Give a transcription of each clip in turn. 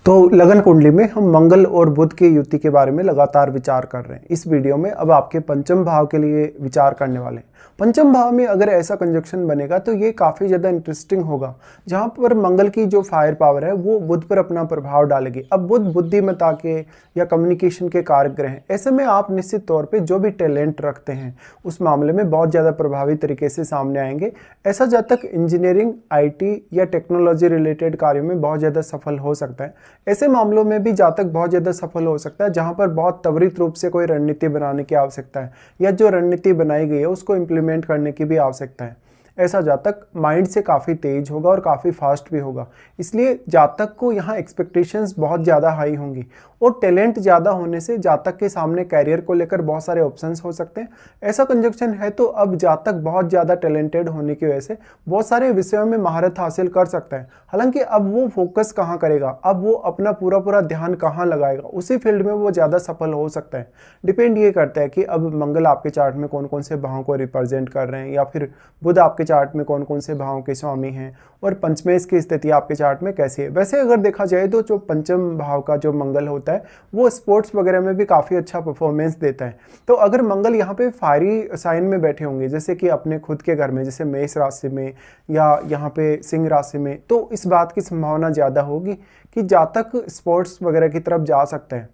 तो लगन कुंडली में हम मंगल और बुध की युति के बारे में लगातार विचार कर रहे हैं। इस वीडियो में अब आपके पंचम भाव के लिए विचार करने वाले हैं। पंचम भाव में अगर ऐसा कंजक्शन बनेगा तो ये काफ़ी ज़्यादा इंटरेस्टिंग होगा, जहाँ पर मंगल की जो फायर पावर है वो बुध पर अपना प्रभाव डालेगी। अब बुध बुद्धिमत्ता के या कम्युनिकेशन के कारक ग्रह हैं। ऐसे में आप निश्चित तौर पे जो भी टैलेंट रखते हैं उस मामले में बहुत ज़्यादा प्रभावी तरीके से सामने आएंगे। ऐसा जातक इंजीनियरिंग, IT या टेक्नोलॉजी रिलेटेड कार्यों में बहुत ज़्यादा सफल हो सकता है। ऐसे मामलों में भी जातक बहुत ज़्यादा सफल हो सकता है जहाँ पर बहुत त्वरित रूप से कोई रणनीति बनाने की आवश्यकता है या जो रणनीति बनाई गई है उसको इम्प्लीमेंट करने की भी आवश्यकता है। ऐसा जातक माइंड से काफ़ी तेज होगा और काफ़ी फास्ट भी होगा, इसलिए जातक को यहाँ एक्सपेक्टेशंस बहुत ज़्यादा हाई होंगी और टैलेंट ज़्यादा होने से जातक के सामने कैरियर को लेकर बहुत सारे ऑप्शंस हो सकते हैं। ऐसा कंजक्शन है तो अब जातक बहुत ज़्यादा टैलेंटेड होने की वजह से बहुत सारे विषयों में महारत हासिल कर सकता है। हालांकि अब वो फोकस कहाँ करेगा, अब वो अपना पूरा ध्यान कहाँ लगाएगा, उसी फील्ड में वो ज़्यादा सफल हो सकता है। डिपेंड ये करता है कि अब मंगल आपके चार्ट में कौन कौन से भावों को रिप्रेजेंट कर रहे हैं या फिर बुध आपके चार्ट में कौन कौन से भावों के स्वामी हैं और पंचमेश की स्थिति आपके चार्ट में कैसी है। वैसे अगर देखा जाए तो जो पंचम भाव का जो मंगल होता है वो स्पोर्ट्स वगैरह में भी काफ़ी अच्छा परफॉर्मेंस देता है। तो अगर मंगल यहाँ पे फायरी साइन में बैठे होंगे, जैसे कि अपने खुद के घर में, जैसे मेष राशि में या यहाँ पे सिंह राशि में, तो इस बात की संभावना ज़्यादा होगी कि जातक स्पोर्ट्स वगैरह की तरफ जा सकते हैं।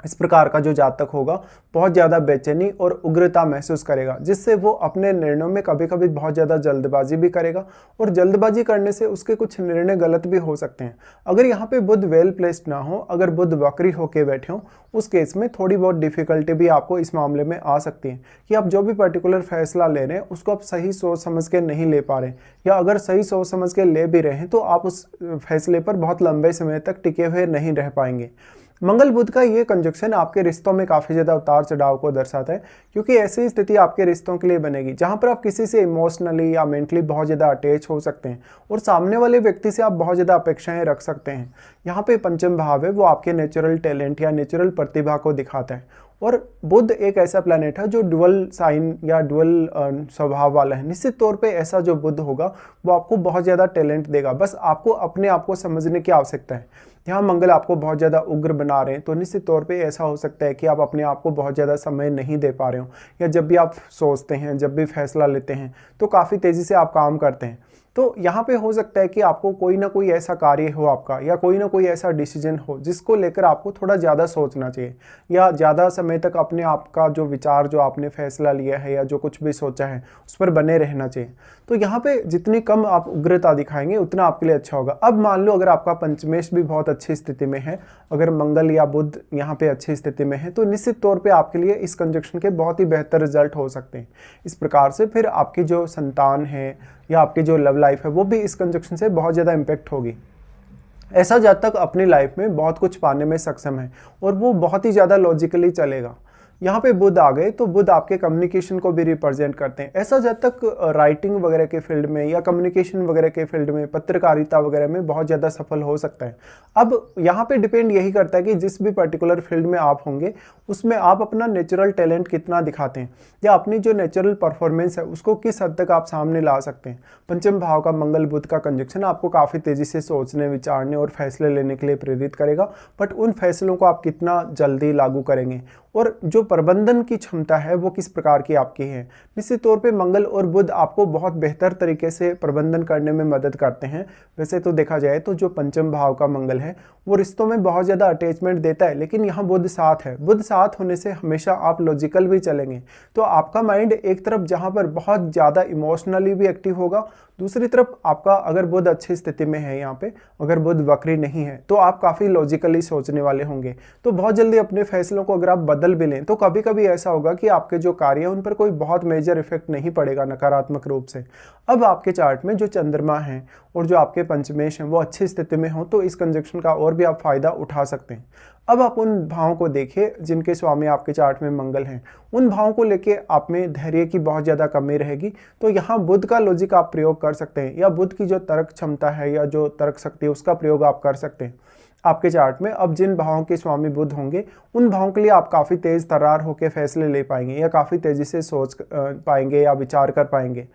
इस प्रकार का जो जातक होगा बहुत ज़्यादा बेचैनी और उग्रता महसूस करेगा, जिससे वो अपने निर्णयों में कभी कभी बहुत ज़्यादा जल्दबाजी भी करेगा और जल्दबाजी करने से उसके कुछ निर्णय गलत भी हो सकते हैं। अगर यहाँ पे बुध वेल प्लेस्ड ना हो, अगर बुध वक्री होके बैठे हो, उस केस में थोड़ी बहुत डिफिकल्टी भी आपको इस मामले में आ सकती है कि आप जो भी पर्टिकुलर फैसला ले रहे हैं उसको आप सही सोच समझ के नहीं ले पा रहे, या अगर सही सोच समझ के ले भी रहे हैं तो आप उस फैसले पर बहुत लंबे समय तक टिके हुए नहीं रह पाएंगे। मंगल बुध का ये कंजक्शन आपके रिश्तों में काफ़ी ज़्यादा उतार चढ़ाव को दर्शाता है, क्योंकि ऐसी स्थिति आपके रिश्तों के लिए बनेगी जहाँ पर आप किसी से इमोशनली या मेंटली बहुत ज़्यादा अटैच हो सकते हैं और सामने वाले व्यक्ति से आप बहुत ज़्यादा अपेक्षाएं रख सकते हैं। यहाँ पे पंचम भाव है वो आपके नेचुरल टैलेंट या नेचुरल प्रतिभा को दिखाता है और बुध एक ऐसा प्लैनेट है जो डुअल साइन या डुअल स्वभाव वाला है। निश्चित तौर पे ऐसा जो बुध होगा वो आपको बहुत ज़्यादा टैलेंट देगा, बस आपको अपने आप को समझने की आवश्यकता है। यहाँ मंगल आपको बहुत ज़्यादा उग्र बना रहे हैं तो निश्चित तौर पे ऐसा हो सकता है कि आप अपने आप को बहुत ज़्यादा समय नहीं दे पा रहे हो, या जब भी आप सोचते हैं, जब भी फैसला लेते हैं तो काफ़ी तेज़ी से आप काम करते हैं। तो यहाँ पे हो सकता है कि आपको कोई ना कोई ऐसा कार्य हो आपका, या कोई ना कोई ऐसा डिसीजन हो जिसको लेकर आपको थोड़ा ज़्यादा सोचना चाहिए, या ज़्यादा समय तक अपने आप का जो विचार, जो आपने फैसला लिया है या जो कुछ भी सोचा है उस पर बने रहना चाहिए। तो यहाँ पे जितनी कम आप उग्रता दिखाएंगे उतना आपके लिए अच्छा होगा। अब मान लो अगर आपका पंचमेश भी बहुत अच्छी स्थिति में है, अगर मंगल या बुध यहाँ पे अच्छी स्थिति में है, तो निश्चित तौर पे आपके लिए इस कंजक्शन के बहुत ही बेहतर रिजल्ट हो सकते हैं। इस प्रकार से फिर आपकी जो संतान है या आपकी जो लव लाइफ है वो भी इस कंजक्शन से बहुत ज़्यादा इम्पेक्ट होगी। ऐसा जातक अपनी लाइफ में बहुत कुछ पाने में सक्षम है और वो बहुत ही ज़्यादा लॉजिकली चलेगा। यहाँ पे बुध आ गए तो बुध आपके कम्युनिकेशन को भी रिप्रेजेंट करते हैं। ऐसा जब तक राइटिंग वगैरह के फील्ड में या कम्युनिकेशन वगैरह के फील्ड में, पत्रकारिता वगैरह में बहुत ज़्यादा सफल हो सकता है। अब यहाँ पे डिपेंड यही करता है कि जिस भी पर्टिकुलर फील्ड में आप होंगे उसमें आप अपना नेचुरल टैलेंट कितना दिखाते हैं या अपनी जो नेचुरल परफॉर्मेंस है उसको किस हद तक आप सामने ला सकते हैं। पंचम भाव का मंगल बुध का कंजक्शन आपको काफ़ी तेज़ी से सोचने, विचारने और फैसले लेने के लिए प्रेरित करेगा, बट उन फैसलों को आप कितना जल्दी लागू करेंगे और जो प्रबंधन की क्षमता है वो किस प्रकार की आपकी है। निश्चित तौर पे मंगल और बुध आपको बहुत बेहतर तरीके से प्रबंधन करने में मदद करते हैं। वैसे तो देखा जाए तो जो पंचम भाव का मंगल है वो रिश्तों में बहुत ज़्यादा अटैचमेंट देता है, लेकिन यहाँ बुध साथ है। बुध साथ होने से हमेशा आप लॉजिकल भी चलेंगे, तो आपका माइंड एक तरफ जहाँ पर बहुत ज़्यादा इमोशनली भी एक्टिव होगा, दूसरी तरफ आपका अगर बुध अच्छी स्थिति में है, यहाँ पे अगर बुध वक्री नहीं है तो आप काफ़ी लॉजिकली सोचने वाले होंगे। तो बहुत जल्दी अपने फैसलों को अगर आप बदल भी लें तो कभी कभी ऐसा होगा कि आपके जो कार्य हैं उन पर कोई बहुत मेजर इफेक्ट नहीं पड़ेगा नकारात्मक रूप से। अब आपके चार्ट में जो चंद्रमा है और जो आपके पंचमेश हैं वो अच्छी स्थिति में हो तो इस कंजक्शन का और भी आप फायदा उठा सकते हैं। अब आप उन भावों को देखिए जिनके स्वामी आपके चार्ट में मंगल हैं। उन भावों को लेके आप में धैर्य की बहुत ज़्यादा कमी रहेगी, तो यहाँ बुध का लॉजिक आप प्रयोग कर सकते हैं, या बुध की जो तर्क क्षमता है या जो तर्क शक्ति है उसका प्रयोग आप कर सकते हैं आपके चार्ट में। अब जिन भावों के स्वामी बुध होंगे उन भावों के लिए आप काफ़ी तेज़ तर्रार होकर फैसले ले पाएंगे या काफ़ी तेज़ी से सोच पाएंगे या विचार कर पाएंगे।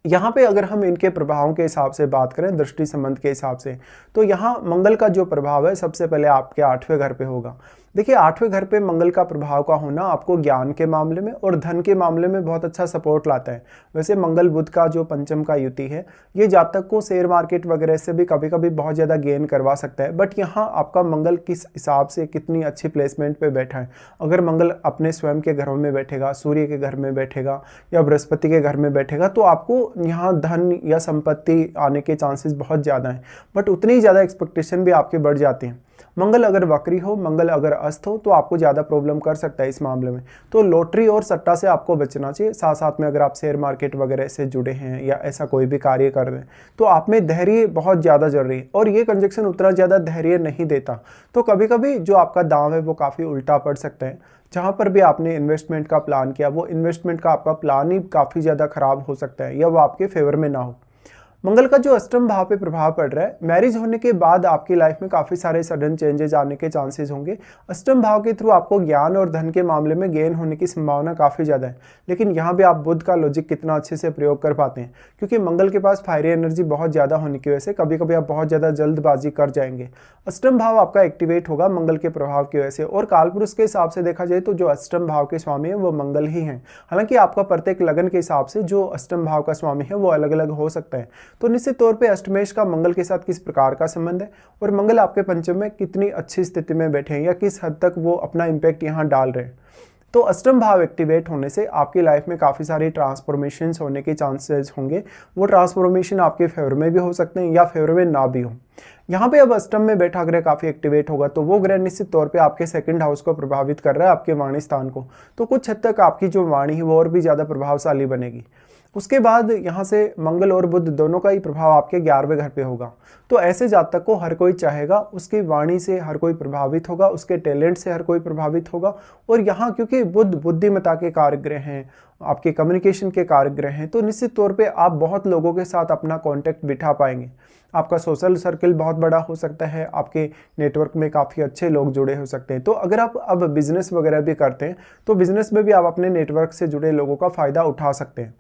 यहाँ पे अगर हम इनके प्रभावों के हिसाब से बात करें, दृष्टि संबंध के हिसाब से, तो यहाँ मंगल का जो प्रभाव है सबसे पहले आपके 8वें घर पे होगा। देखिए 8वें घर पे मंगल का प्रभाव का होना आपको ज्ञान के मामले में और धन के मामले में बहुत अच्छा सपोर्ट लाता है। वैसे मंगल बुध का जो पंचम का युति है, ये जातक को शेयर मार्केट वगैरह से भी कभी कभी बहुत ज़्यादा गेन करवा सकता है। बट यहाँ आपका मंगल किस हिसाब से कितनी अच्छी प्लेसमेंट पे बैठा है। अगर मंगल अपने स्वयं के घरों में बैठेगा, सूर्य के घर में बैठेगा या बृहस्पति के घर में बैठेगा, तो आपको यहाँ धन या संपत्ति आने के चांसेस बहुत ज़्यादा हैं। बट उतनी ज़्यादा एक्सपेक्टेशन भी आपके बढ़ जाते हैं। मंगल अगर वक्री हो, मंगल अगर अस्त हो, तो आपको ज़्यादा प्रॉब्लम कर सकता है इस मामले में। तो लॉटरी और सट्टा से आपको बचना चाहिए। साथ साथ में अगर आप शेयर मार्केट वगैरह से जुड़े हैं या ऐसा कोई भी कार्य कर रहे हैं, तो आप में धैर्य बहुत ज़्यादा जरूरी है। और ये कंजक्शन उतना ज़्यादा धैर्य नहीं देता, तो कभी कभी जो आपका दांव है वो काफ़ी उल्टा पड़ सकता है। जहाँ पर भी आपने इन्वेस्टमेंट का प्लान किया, वो इन्वेस्टमेंट का आपका प्लान ही काफ़ी ज़्यादा खराब हो सकता है या वो आपके फेवर में ना हो। मंगल का जो अष्टम भाव पे प्रभाव पड़ रहा है, मैरिज होने के बाद आपकी लाइफ में काफ़ी सारे सडन चेंजेस आने के चांसेस होंगे। अष्टम भाव के थ्रू आपको ज्ञान और धन के मामले में गेन होने की संभावना काफ़ी ज़्यादा है। लेकिन यहाँ भी आप बुध का लॉजिक कितना अच्छे से प्रयोग कर पाते हैं, क्योंकि मंगल के पास फायरी एनर्जी बहुत ज़्यादा होने की वजह से कभी कभी आप बहुत ज़्यादा जल्दबाजी कर जाएंगे। अष्टम भाव आपका एक्टिवेट होगा मंगल के प्रभाव की वजह से। और कालपुरुष के हिसाब से देखा जाए तो जो अष्टम भाव के स्वामी है वो मंगल ही हैं। हालांकि आपका प्रत्येक लगन के हिसाब से जो अष्टम भाव का स्वामी है वो अलग अलग हो सकता है। तो निश्चित तौर पे अष्टमेश का मंगल के साथ किस प्रकार का संबंध है और मंगल आपके पंचम में कितनी अच्छी स्थिति में बैठे हैं या किस हद तक वो अपना इम्पैक्ट यहाँ डाल रहे हैं। तो अष्टम भाव एक्टिवेट होने से आपकी लाइफ में काफ़ी सारी ट्रांसफॉर्मेशंस होने के चांसेस होंगे। वो ट्रांसफॉर्मेशन आपके फेवर में भी हो सकते हैं या फेवर में ना भी हो। यहाँ पे अब अष्टम में बैठा ग्रह काफ़ी एक्टिवेट होगा, तो वो ग्रह निश्चित तौर पे आपके सेकंड हाउस को प्रभावित कर रहा है, आपके वाणी स्थान को। तो कुछ हद तक आपकी जो वाणी है वो और भी ज़्यादा प्रभावशाली बनेगी। उसके बाद यहाँ से मंगल और बुध दोनों का ही प्रभाव आपके 11वें घर पे होगा। तो ऐसे जातक को हर कोई चाहेगा, उसकी वाणी से हर कोई प्रभावित होगा, उसके टैलेंट से हर कोई प्रभावित होगा। और यहाँ क्योंकि बुध बुद्धिमत्ता के कारक ग्रह हैं, आपके कम्युनिकेशन के कारक ग्रह हैं, तो निश्चित तौर पे आप बहुत लोगों के साथ अपना कॉन्टैक्ट बिठा पाएंगे। आपका सोशल सर्कल बहुत बड़ा हो सकता है, आपके नेटवर्क में काफ़ी अच्छे लोग जुड़े हो सकते हैं। तो अगर आप अब बिजनेस वगैरह भी करते हैं तो बिजनेस में भी आप अपने नेटवर्क से जुड़े लोगों का फ़ायदा उठा सकते हैं।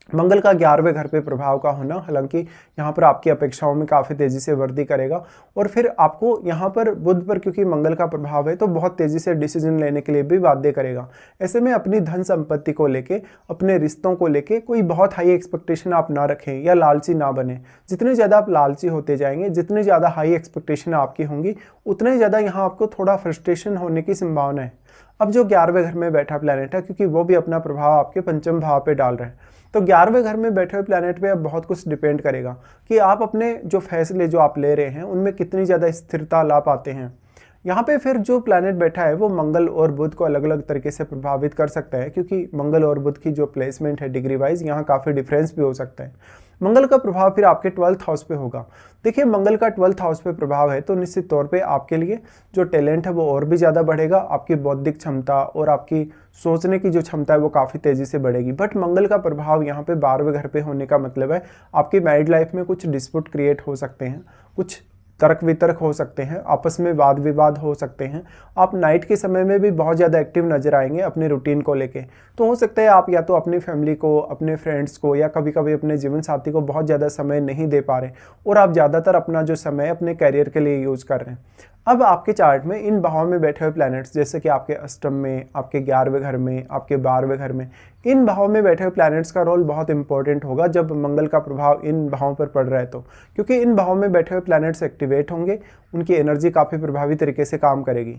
मंगल का 11वें घर पे प्रभाव का होना हालांकि यहाँ पर आपकी अपेक्षाओं में काफ़ी तेज़ी से वृद्धि करेगा। और फिर आपको यहाँ पर बुध पर क्योंकि मंगल का प्रभाव है तो बहुत तेज़ी से डिसीजन लेने के लिए भी बाध्य करेगा। ऐसे में अपनी धन संपत्ति को लेके, अपने रिश्तों को लेके कोई बहुत हाई एक्सपेक्टेशन आप ना रखें या लालची ना बने। जितने ज़्यादा आप लालची होते जाएंगे, जितने ज़्यादा हाई एक्सपेक्टेशन आपकी होंगी, उतने ज़्यादा यहाँ आपको थोड़ा फ्रस्ट्रेशन होने की संभावना है। अब जो 11वें घर में बैठा प्लैनेट है, क्योंकि वो भी अपना प्रभाव आपके पंचम भाव पे डाल रहा है, तो 11वें घर में बैठे हुए प्लैनेट पे अब बहुत कुछ डिपेंड करेगा कि आप अपने जो फैसले जो आप ले रहे हैं उनमें कितनी ज़्यादा स्थिरता ला पाते हैं। यहाँ पे फिर जो प्लैनेट बैठा है वो मंगल और बुध को अलग अलग तरीके से प्रभावित कर सकता है, क्योंकि मंगल और बुध की जो प्लेसमेंट है डिग्री वाइज यहाँ काफ़ी डिफरेंस भी हो सकता है। मंगल का प्रभाव फिर आपके 12th हाउस पे होगा। देखिए मंगल का 12th हाउस पे प्रभाव है तो निश्चित तौर पे आपके लिए जो टैलेंट है वो और भी ज़्यादा बढ़ेगा। आपकी बौद्धिक क्षमता और आपकी सोचने की जो क्षमता है वो काफ़ी तेज़ी से बढ़ेगी। बट मंगल का प्रभाव यहाँ पे 12वें घर पे होने का मतलब है आपकी मैरिड लाइफ में कुछ डिस्प्यूट क्रिएट हो सकते हैं, कुछ तर्क वितर्क हो सकते हैं, आपस में वाद विवाद हो सकते हैं। आप नाइट के समय में भी बहुत ज़्यादा एक्टिव नजर आएंगे अपने रूटीन को लेके। तो हो सकता है आप या तो अपनी फैमिली को, अपने फ्रेंड्स को या कभी कभी अपने जीवन साथी को बहुत ज़्यादा समय नहीं दे पा रहे और आप ज़्यादातर अपना जो समय अपने कैरियर के लिए यूज़ कर रहे हैं। अब आपके चार्ट में इन भावों में बैठे हुए प्लैनेट्स जैसे कि आपके अष्टम में, आपके 11वें घर में, आपके 12वें घर में, इन भावों में बैठे हुए प्लैनेट्स का रोल बहुत इंपॉर्टेंट होगा जब मंगल का प्रभाव इन भावों पर पड़ रहा है। तो क्योंकि इन भावों में बैठे हुए प्लैनेट्स एक्टिवेट होंगे, उनकी एनर्जी काफ़ी प्रभावी तरीके से काम करेगी।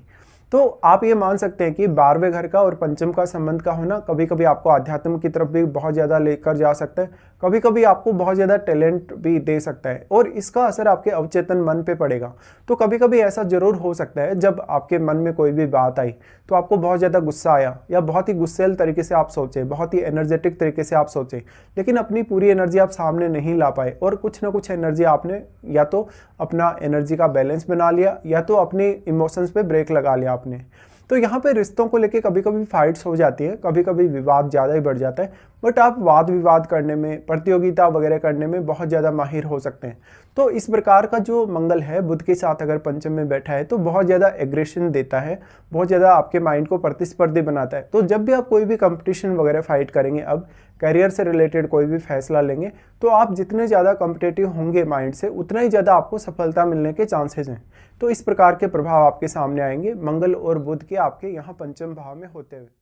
तो आप ये मान सकते हैं कि 12वें घर का और पंचम का संबंध का होना कभी कभी आपको अध्यात्म की तरफ भी बहुत ज़्यादा लेकर जा सकता है, कभी कभी आपको बहुत ज़्यादा टैलेंट भी दे सकता है और इसका असर आपके अवचेतन मन पे पड़ेगा। तो कभी कभी ऐसा ज़रूर हो सकता है जब आपके मन में कोई भी बात आई तो आपको बहुत ज़्यादा गुस्सा आया या बहुत ही गुस्सेल तरीके से आप सोचे, बहुत ही एनर्जेटिक तरीके से आप सोचे, लेकिन अपनी पूरी एनर्जी आप सामने नहीं ला पाए और कुछ ना कुछ एनर्जी आपने या तो अपना एनर्जी का बैलेंस बना लिया या तो अपने इमोशंस पे ब्रेक लगा लिया आपने। तो यहाँ पे रिश्तों को लेके कभी कभी फाइट्स हो जाती है, कभी कभी विवाद ज़्यादा ही बढ़ जाता है। बट आप वाद विवाद करने में, प्रतियोगिता वगैरह करने में बहुत ज़्यादा माहिर हो सकते हैं। तो इस प्रकार का जो मंगल है बुध के साथ अगर पंचम में बैठा है तो बहुत ज़्यादा एग्रेशन देता है, बहुत ज़्यादा आपके माइंड को प्रतिस्पर्धी बनाता है। तो जब भी आप कोई भी कंपटीशन वगैरह फाइट करेंगे, अब करियर से रिलेटेड कोई भी फैसला लेंगे, तो आप जितने ज़्यादा कॉम्पिटिटिव होंगे माइंड से, उतना ही ज़्यादा आपको सफलता मिलने के चांसेस हैं। तो इस प्रकार के प्रभाव आपके सामने आएंगे मंगल और बुध के आपके यहाँ पंचम भाव में होते हुए।